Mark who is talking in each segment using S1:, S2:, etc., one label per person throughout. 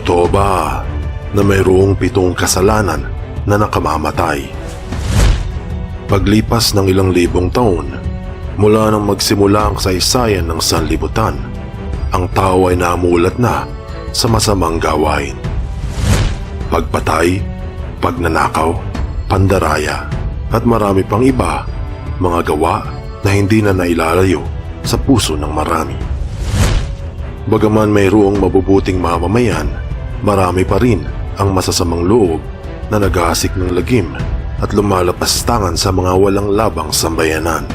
S1: Totoo ba na mayroong 7 kasalanan na nakamamatay? Paglipas ng ilang libong taon, mula nang magsimula ang kasaysayan ng sanlibutan, ang tao ay namulat na sa masamang gawain. Pagpatay, pagnanakaw, pandaraya, at marami pang iba, mga gawa na hindi na nailalayo sa puso ng marami. Bagaman mayroong mabubuting mamamayan, marami pa rin ang masasamang loob na naghahasik ng lagim at lumalapastangan sa mga walang labang sambayanan.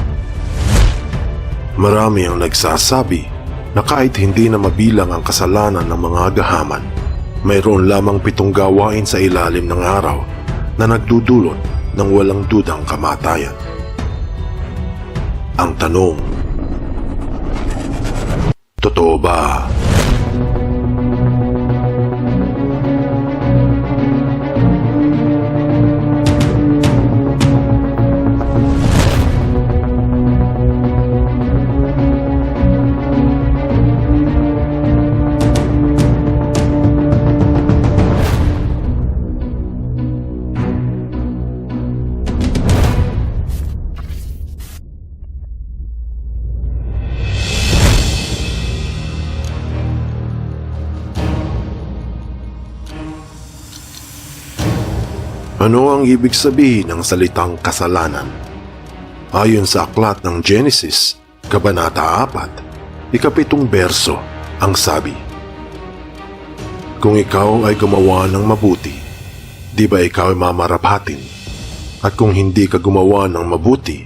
S1: Marami ang nagsasabi na kahit hindi na mabilang ang kasalanan ng mga agahaman, mayroon lamang 7 gawain sa ilalim ng araw na nagdudulot ng walang dudang kamatayan. Ang tanong, totoo ba? Ano ang ibig sabihin ng salitang kasalanan? Ayon sa aklat ng Genesis, Kabanata 4, ika-7 berso, ang sabi, "Kung ikaw ay gumawa ng mabuti, di ba ikaw ay mamarapatin? At kung hindi ka gumawa ng mabuti,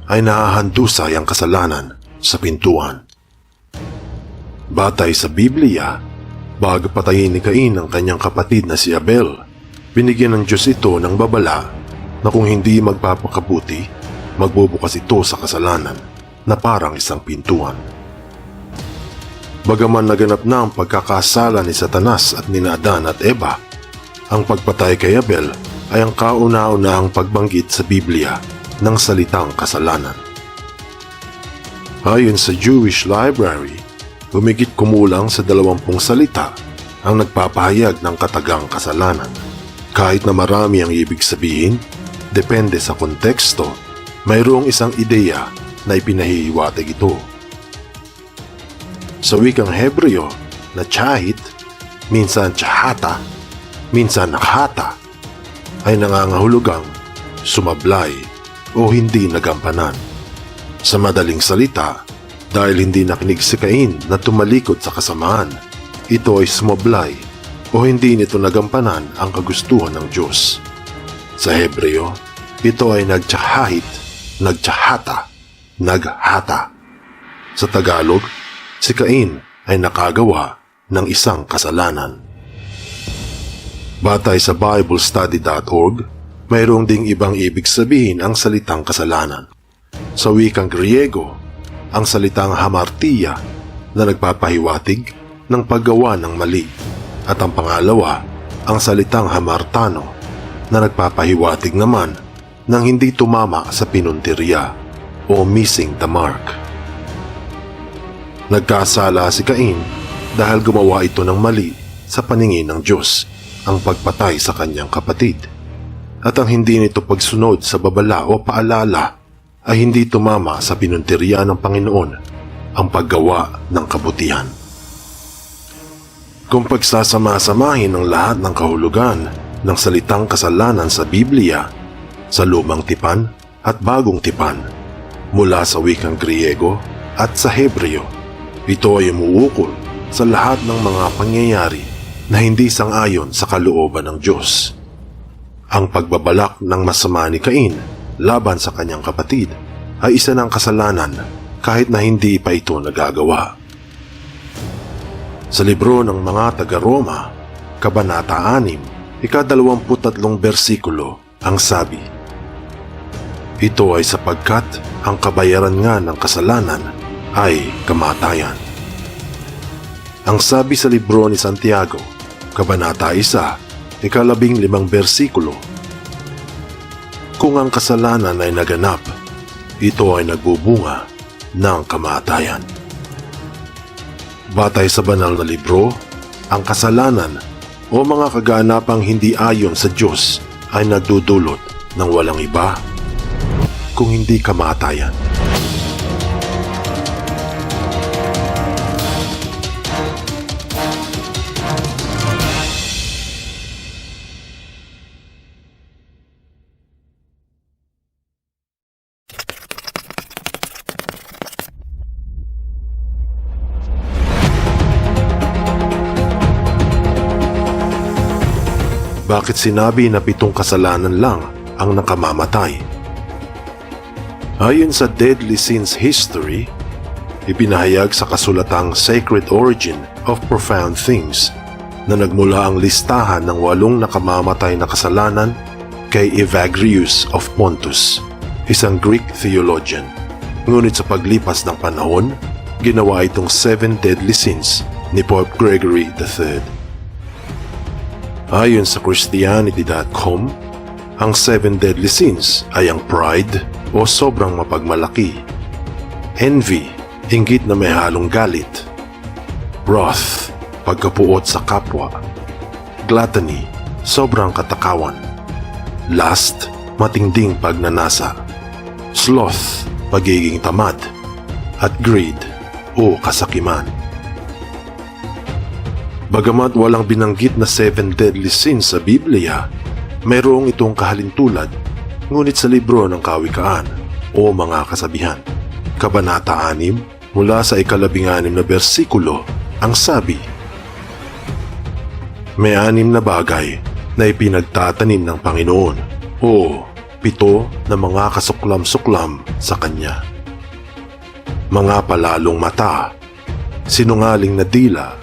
S1: ay nahahandusay ang kasalanan sa pintuan." Batay sa Biblia, bago patayin ni Cain ang kanyang kapatid na si Abel, binigyan ng Diyos ito ng babala na kung hindi magpapakabuti, magbubukas ito sa kasalanan na parang isang pintuan. Bagaman naganap na ang pagkakasala ni Satanas at ni Adan at Eva, ang pagpatay kay Abel ay ang kauna-unahang pagbanggit sa Biblia ng salitang kasalanan. Ayon sa Jewish Library, humigit kumulang sa 20 salita ang nagpapahayag ng katagang kasalanan. Kahit na marami ang ibig sabihin, depende sa konteksto, mayroong isang ideya na ipinahihiwatig ito. Sa wikang Hebreo na chahit, minsan chahata, minsan nakhata, ay nangangahulugang sumablay o hindi nagampanan. Sa madaling salita, dahil hindi nakinig si Cain na tumalikod sa kasamaan, ito ay sumablay o hindi nito nagampanan ang kagustuhan ng Diyos. Sa Hebreo, ito ay nagtsahahit, nagtsahata, naghata. Sa Tagalog, si Cain ay nakagawa ng isang kasalanan. Batay sa BibleStudy.org, mayroong ding ibang ibig sabihin ang salitang kasalanan. Sa wikang Griego, ang salitang hamartia na nagpapahiwatig ng paggawa ng mali. At ang pangalawa, ang salitang hamartano na nagpapahiwatig naman ng hindi tumama sa pinuntirya o missing the mark. Nagkasala si Cain dahil gumawa ito ng mali sa paningin ng Diyos, ang pagpatay sa kanyang kapatid. At ang hindi nito pagsunod sa babala o paalala ay hindi tumama sa pinuntirya ng Panginoon, ang paggawa ng kabutihan. Kung pagsasama-samahin ang lahat ng kahulugan ng salitang kasalanan sa Biblia, sa Lumang Tipan at Bagong Tipan, mula sa wikang Griego at sa Hebreo, ito ay umuukol sa lahat ng mga pangyayari na hindi sang-ayon sa kalooban ng Diyos. Ang pagbabalak ng masama ni Cain laban sa kanyang kapatid ay isa ng kasalanan kahit na hindi pa ito nagagawa. Sa libro ng mga taga-Roma, Kabanata 6, ika-23 bersikulo, ang sabi, "Ito ay sapagkat ang kabayaran nga ng kasalanan ay kamatayan." Ang sabi sa libro ni Santiago, Kabanata 1, ika-15 bersikulo, "Kung ang kasalanan ay naganap, ito ay nagbubunga ng kamatayan." Batay sa banal na libro, ang kasalanan o mga kaganapang hindi ayon sa Diyos ay nagdudulot ng walang iba kung hindi kamatayan. Bakit sinabi na 7 kasalanan lang ang nakamamatay? Ayon sa Deadly Sins History, ipinahayag sa kasulatang Sacred Origin of Profound Things na nagmula ang listahan ng 8 nakamamatay na kasalanan kay Evagrius of Pontus, isang Greek theologian. Ngunit sa paglipas ng panahon, ginawa itong 7 deadly sins ni Pope Gregory III. Ayon sa Christianity.com, ang 7 deadly sins ay ang pride o sobrang mapagmalaki, envy, inggit na may halong galit, wrath, pagkapuot sa kapwa, gluttony, sobrang katakawan, lust, matinding pagnanasa, sloth, pagiging tamad, at greed o kasakiman. Bagamat walang binanggit na 7 deadly sins sa Biblia, mayroong itong kahalintulad, ngunit sa libro ng Kawikaan o mga kasabihan, Kabanata 6, mula sa 16 na bersikulo, ang sabi, may 6 na bagay na ipinagtatanim ng Panginoon o 7 na mga kasuklam-suklam sa Kanya. Mga palalong mata, sinungaling na dila,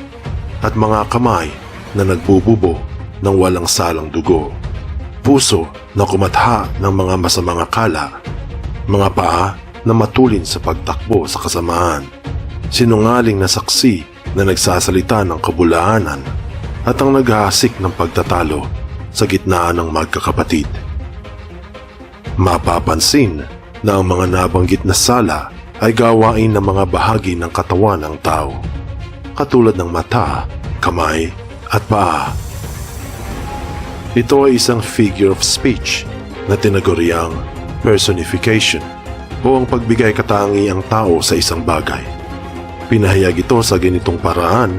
S1: at mga kamay na nagbububo ng walang salang dugo, puso na kumatha ng mga masamang akala, mga paa na matulin sa pagtakbo sa kasamaan, sinungaling na saksi na nagsasalita ng kabulaanan, at ang naghahasik ng pagtatalo sa gitna ng magkakapatid. Mapapansin na ang mga nabanggit na sala ay gawain ng mga bahagi ng katawan ng tao, katulad ng mata, kamay, at paa. Ito ay isang figure of speech na tinaguriang personification o ang pagbigay katangiang tao sa isang bagay. Pinahayag ito sa ganitong paraan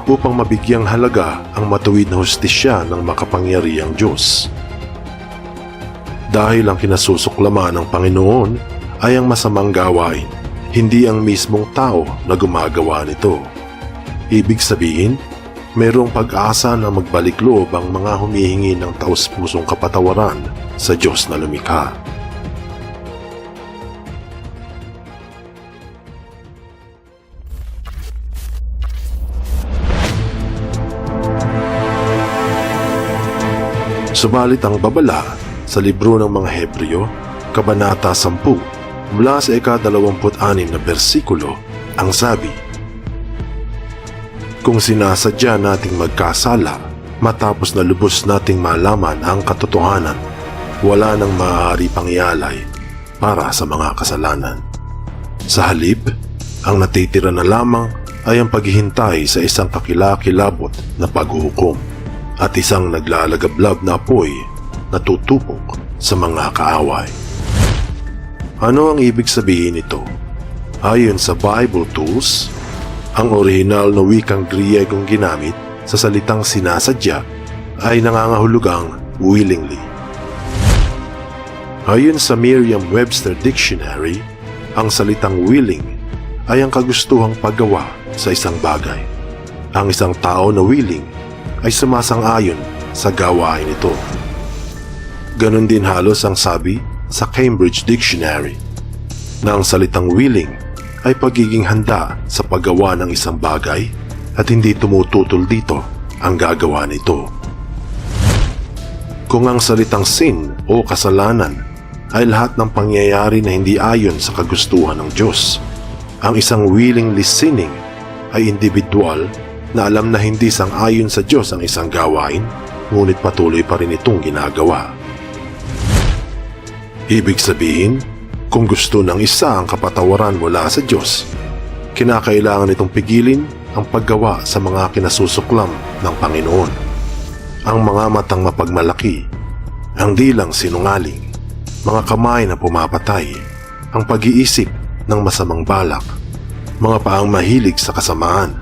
S1: upang mabigyang halaga ang matuwid na hustisya ng makapangyarihang Diyos. Dahil ang kinasusuklaman ng Panginoon ay ang masamang gawain, hindi ang mismong tao na gumagawa nito. Ibig sabihin, mayroong pag-asa na magbalik loob ang mga humihingi ng taus-pusong kapatawaran sa Diyos na lumikha. Subalit ang babala sa libro ng mga Hebreo, Kabanata 10, mula sa 26 na bersikulo, ang sabi, kung sinasadya nating magkasala matapos na lubos nating malaman ang katotohanan, wala nang maaari pang ialay para sa mga kasalanan. Sa halip, ang natitira na lamang ay ang paghihintay sa isang kakilakilabot na paghuhukom at isang naglalagablab na apoy na tutupok sa mga kaaway. Ano ang ibig sabihin nito? Ayon sa Bible Tools, ang orihinal na wikang Griegong ginamit sa salitang sinasadya ay nangangahulugang willingly. Ayon sa Merriam-Webster Dictionary, ang salitang willing ay ang kagustuhang paggawa sa isang bagay. Ang isang tao na willing ay sumasang-ayon sa gawain ito. Ganon din halos ang sabi sa Cambridge Dictionary na ang salitang willing ay pagiging handa sa paggawa ng isang bagay at hindi tumututol dito ang gagawa nito. Kung ang salitang sin o kasalanan ay lahat ng pangyayari na hindi ayon sa kagustuhan ng Diyos, ang isang willingly sinning ay individual na alam na hindi sang-ayon sa Diyos ang isang gawain, ngunit patuloy pa rin itong ginagawa. Ibig sabihin, kung gusto ng isa ang kapatawaran mula sa Diyos, kinakailangan itong pigilin ang paggawa sa mga kinasusuklam ng Panginoon. Ang mga matang mapagmalaki, ang dilang sinungaling, mga kamay na pumapatay, ang pag-iisip ng masamang balak, mga paang mahilig sa kasamaan,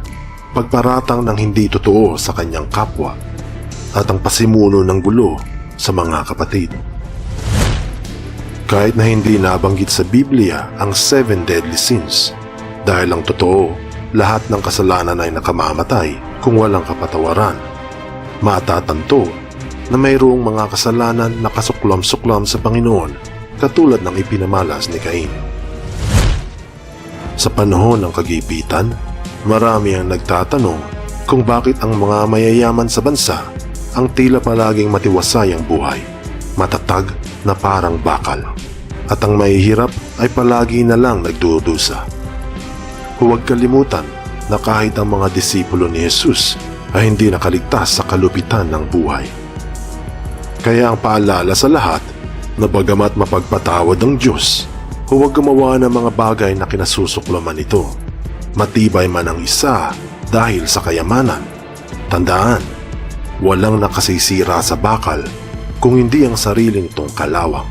S1: pagparatang ng hindi totoo sa kanyang kapwa, at ang pasimuno ng gulo sa mga kapatid. Kahit na hindi nabanggit sa Biblia ang 7 deadly sins, dahil ang totoo, lahat ng kasalanan ay nakamamatay kung walang kapatawaran. Matatanto na mayroong mga kasalanan na kasuklam-suklam sa Panginoon katulad ng ipinamalas ni Cain. Sa panahon ng kagipitan, marami ang nagtatanong kung bakit ang mga mayayaman sa bansa ang tila palaging matiwasay ang buhay, matatag na parang bakal, at ang mahihirap ay palagi na lang nagdudusa. Huwag kalimutan na kahit ang mga disipulo ni Jesus ay hindi nakaligtas sa kalupitan ng buhay. Kaya ang paalala sa lahat na bagamat mapagpatawad ang Diyos, huwag gumawa ng mga bagay na kinasusuklaman ito. Matibay man ang isa dahil sa kayamanan. Tandaan, walang nakasisira sa bakal kung hindi ang sariling tong kalawang.